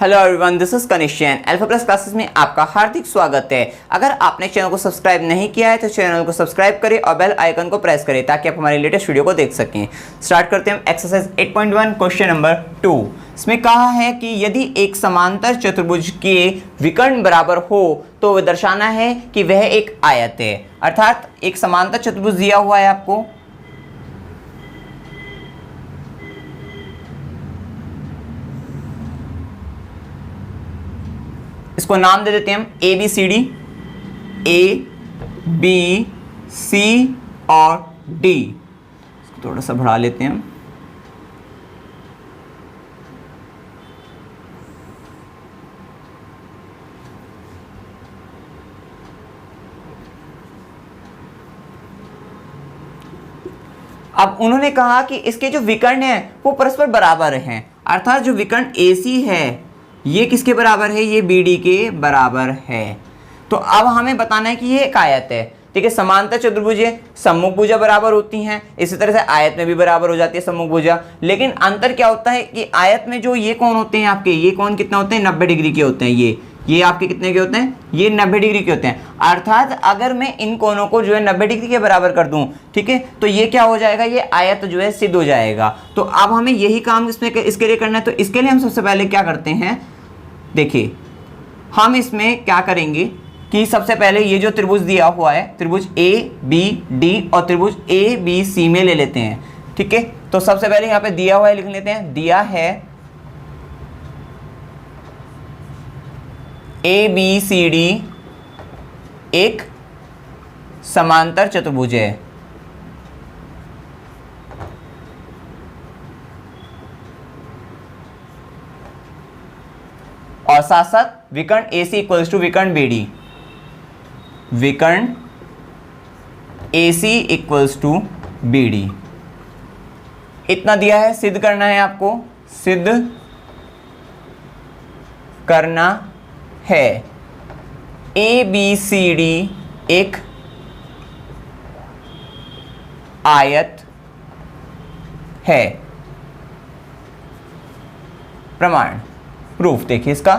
Hello everyone, this is कनिष्यन। Alpha plus classes में आपका हार्दिक स्वागत है। अगर आपने चैनल को सब्सक्राइब नहीं किया है तो चैनल को सब्सक्राइब करें और बेल आइकन को प्रेस करें ताकि आप हमारे लेटेस्ट वीडियो को देख सकें। स्टार्ट करते हैं एक्सरसाइज 8.1 क्वेश्चन नंबर 2। इसमें कहा है कि यदि एक समांतर चतुर्भुज के विकर्ण बराबर हो तो वह दर्शाना है कि वह एक आयत है। अर्थात एक समांतर चतुर्भुज दिया हुआ है आपको, इसको नाम दे देते हैं हम A B C D, A B C और डी। इसको थोड़ा सा बढ़ा लेते हैं हम। अब उन्होंने कहा कि इसके जो विकर्ण हैं वो परस्पर बराबर हैं। अर्थात जो विकर्ण AC है ये किसके बराबर है, ये BD के बराबर है। तो अब हमें बताना है कि ये एक आयत है। ठीक है, समांतर चतुर्भुज है, सम्मुख भुजा बराबर होती हैं, इसी तरह से आयत में भी बराबर हो जाती है सम्मुख भुजा। लेकिन अंतर क्या होता है कि आयत में जो ये कोण होते हैं आपके, ये कोण कितना होते हैं, 90 डिग्री के होते हैं। ये आपके कितने के होते हैं, ये 90 डिग्री के होते हैं। अर्थात अगर मैं इन कोणों को जो है 90 डिग्री के बराबर कर दूं, ठीक है, तो ये क्या हो जाएगा, ये आयत जो है सिद्ध हो जाएगा। तो अब हमें यही काम इसके लिए करना है। तो इसके लिए हम सबसे पहले क्या करते हैं, देखिए हम इसमें क्या करेंगे कि सबसे पहले ये जो त्रिभुज दिया हुआ है, त्रिभुज ABD और त्रिभुज ABC में ले लेते हैं। ठीक है, तो सबसे पहले यहाँ पे दिया हुआ है लिख लेते हैं। दिया है ABCD एक समांतर चतुर्भुज है। और साथ साथ विकर्ण AC इक्वल्स टू विकर्ण BD, विकर्ण AC इक्वल्स टू BD। इतना दिया है, सिद्ध करना है आपको, सिद्ध करना है ABCD एक आयत है। प्रमाण, प्रूफ देखिए इसका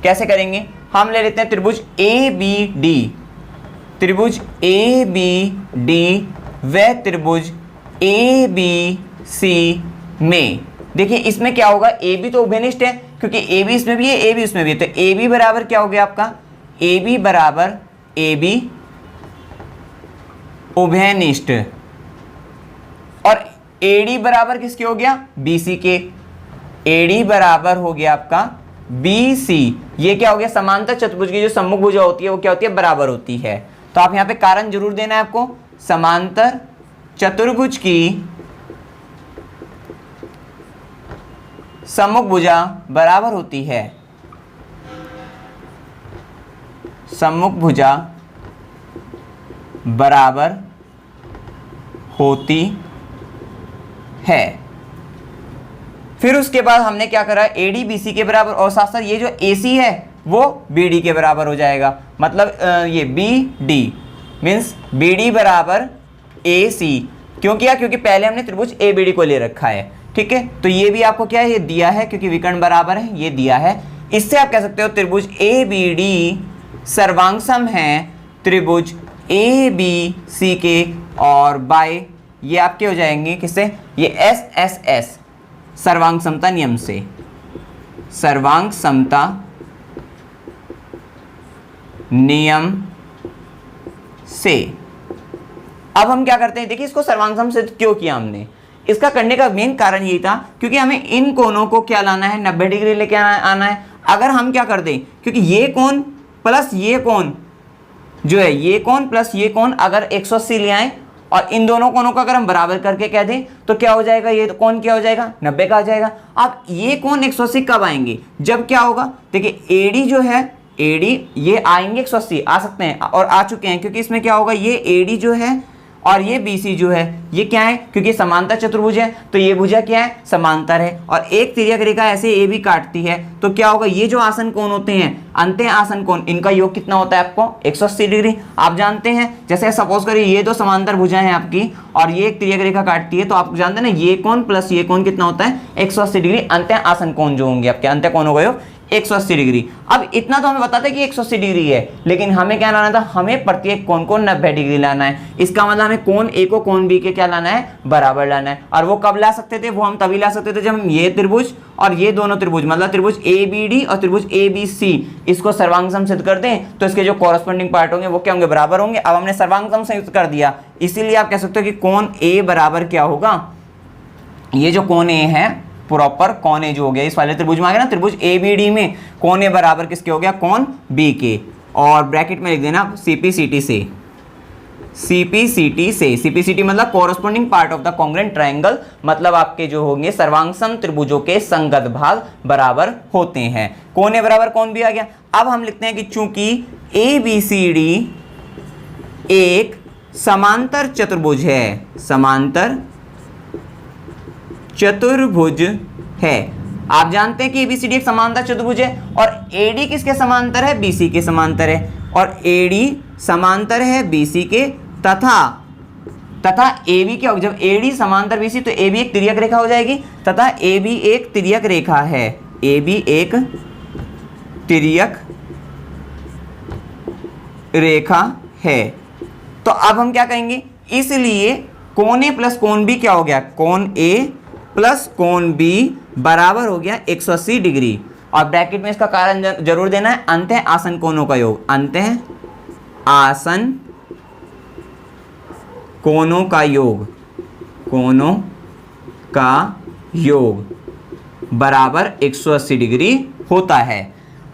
कैसे करेंगे। हम ले लेते हैं त्रिभुज ABD, त्रिभुज ABD व त्रिभुज ABC में। देखिए इसमें क्या होगा, AB तो उभयनिष्ठ है क्योंकि AB इसमें भी है, AB उसमें भी है। तो AB बराबर क्या हो गया आपका, AB बराबर AB उभयनिष्ठ, और AD बराबर किसके हो गया, BC के। AD बराबर हो गया आपका BC। ये क्या हो गया, समांतर चतुर्भुज की जो सम्मुख भुजा होती है वो क्या होती है, बराबर होती है। तो आप यहां पे कारण जरूर देना है आपको, समांतर चतुर्भुज की सम्मुख भुजा बराबर होती है, सम्मुख भुजा बराबर होती है। फिर उसके बाद हमने क्या करा, AD BC के बराबर, और साथ साथ ये जो AC है वो BD के बराबर हो जाएगा। मतलब ये BD मीन्स BD बराबर AC। क्यों किया, क्योंकि पहले हमने त्रिभुज ABD को ले रखा है। ठीक है, तो ये भी आपको क्या है, ये दिया है क्योंकि विकर्ण बराबर है, ये दिया है। इससे आप कह सकते हो त्रिभुज ABD सर्वांग सम है त्रिभुज ABC के, और बाय ये आपके हो जाएंगे किससे, ये SSS सर्वांग समता नियम से, सर्वांग समता नियम से। अब हम क्या करते हैं, देखिए इसको सर्वांग सम सिद्ध क्यों किया हमने, इसका करने का मेन कारण यही था क्योंकि हमें इन कोणों को क्या लाना है, 90 डिग्री लेके आना है। अगर हम क्या कर दें, क्योंकि ये कोण प्लस ये कोण जो है, ये कोण प्लस ये कोण अगर 180 ले आए और इन दोनों कोणों को अगर हम बराबर करके कह दें तो क्या हो जाएगा, ये कोण क्या हो जाएगा, 90 का आ जाएगा। अब ये कोण 180 कब आएंगे, जब क्या होगा, देखिए AD जो है, AD ये आएंगे 180, आ सकते हैं और आ चुके हैं, क्योंकि इसमें क्या होगा, ये AD जो है और ये BC जो है ये क्या है, क्योंकि समांतर चतुर्भुज है तो ये भुजा क्या है, समांतर है, और एक तिर्यक रेखा ऐसे AB काटती है। तो क्या होगा, ये जो आसन कोण होते हैं, अंत्य आसन कोण, इनका योग कितना होता है आपको, 180 डिग्री। आप जानते हैं, जैसे सपोज करिए ये दो समांतर भुजाएं हैं आपकी और ये एक तिर्यक रेखा काटती है, तो आप जानते हैं ना, ये कोण प्लस ये कोण कितना होता है, 180 डिग्री। अंत्य आसन कोण जो होंगे आपके, अंत्य कोणों का योग 180 डिग्री। अब इतना तो हमें बताते कि 180 डिग्री है, लेकिन हमें क्या लाना था, हमें प्रत्येक कोण को 90 डिग्री लाना है। इसका मतलब हमें कोण ए को कोण बी के क्या लाना है, बराबर लाना है। और वो कब ला सकते थे, वो हम तभी ला सकते थे जब हम ये त्रिभुज और ये दोनों त्रिभुज, मतलब त्रिभुज ABD और त्रिभुज ABC, इसको सर्वांग सम सिद्ध कर दें तो इसके जो कॉरस्पॉन्डिंग पार्ट होंगे वो क्या होंगे, बराबर होंगे। अब हमने सर्वांग सम सिद्ध कर दिया, इसीलिए आप कह सकते हो कि कोण A बराबर क्या होगा, ये जो कोण A है प्रॉपर कोण A जो हो गया इस वाले त्रिभुज में आ गया ना, त्रिभुज ABD में कोण A बराबर किसके हो गया, कोण B के। और ब्रैकेट में लिख देना CPCT से, CPCT से, CPCT मतलब corresponding part of the congruent triangle, मतलब आपके जो होंगे सर्वांगसम त्रिभुजों के संगत भाग बराबर होते हैं। कोण A बराबर कोण B आ गया। अब हम लिखते हैं कि चूंकि ABCD एक समांतर चतुर्भुज है, समांतर चतुर्भुज है। आप जानते हैं कि ABCD एक समांतर चतुर्भुज है और AD किसके समांतर है, BC के समांतर है, और AD समांतर है BC के, तथा AB क्या होगा, जब AD समांतर BC तो AB एक तिर्यक रेखा हो जाएगी, तथा AB एक तिर्यक रेखा है, AB एक तिर्यक रेखा है। तो अब हम क्या कहेंगे, इसलिए कोण A प्लस कोण B क्या हो गया, कोण A प्लस कोण B बराबर हो गया 180 डिग्री। और ब्रैकेट में इसका कारण जरूर देना है, अंतः आसन कोणों का योग, अंतः आसन कोणों का योग, कोणों का योग बराबर 180 डिग्री होता है।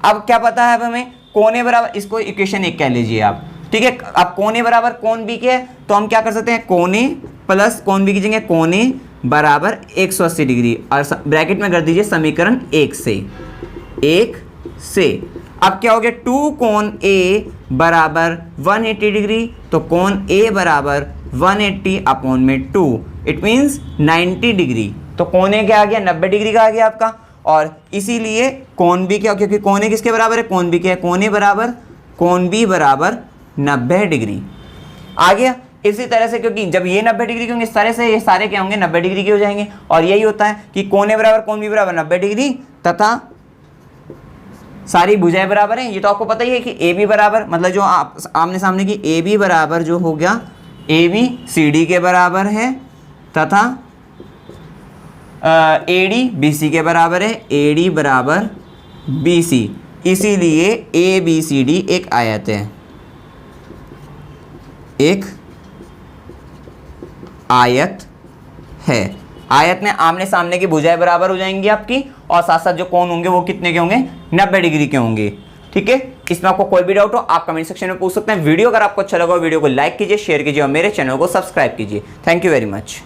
अब क्या पता है अब हमें, कोण A बराबर, इसको इक्वेशन 1 कह लीजिए आप, ठीक है। अब कोण A बराबर कोण B के है, तो हम क्या कर सकते हैं, कोण A प्लस कोण B की जगह कोण A बराबर 180 डिग्री, और ब्रैकेट में कर दीजिए समीकरण 1 से। अब क्या हो गया, 2 कोण A बराबर 180 डिग्री, तो कोण A बराबर 180 अपॉन में 2, इट मीन्स 90 डिग्री। तो कोण A क्या आ गया, 90 डिग्री का आ गया आपका। और इसीलिए कोण B क्या, क्योंकि कोण A किसके बराबर है, कोण B के, कोण A बराबर कोण B बराबर 90 डिग्री आ गया। इसी तरह से, क्योंकि जब ये 90 डिग्री के होंगे इस तरह से, ये सारे क्या होंगे 90 डिग्री के हो जाएंगे। और यही होता है कि कोण A बराबर कोण B बराबर 90 डिग्री, तथा सारी भुजाएं बराबर हैं। ये तो आपको पता ही है कि AB बराबर, मतलब जो आप आमने सामने की AB बराबर जो हो गया AB CD के बराबर है, तथा AD BC के बराबर है, AD बराबर BC, इसीलिए ABCD एक आयत है, एक आयत है। आयत में आमने सामने की भुजाएं बराबर हो जाएंगी आपकी, और साथ साथ जो कोण होंगे वो कितने के होंगे, 90 डिग्री के होंगे, ठीक है। इसमें आपको कोई भी डाउट हो आप कमेंट सेक्शन में पूछ सकते हैं। वीडियो अगर आपको अच्छा लगा, वीडियो को लाइक कीजिए, शेयर कीजिए और मेरे चैनल को सब्सक्राइब कीजिए। Thank you very much.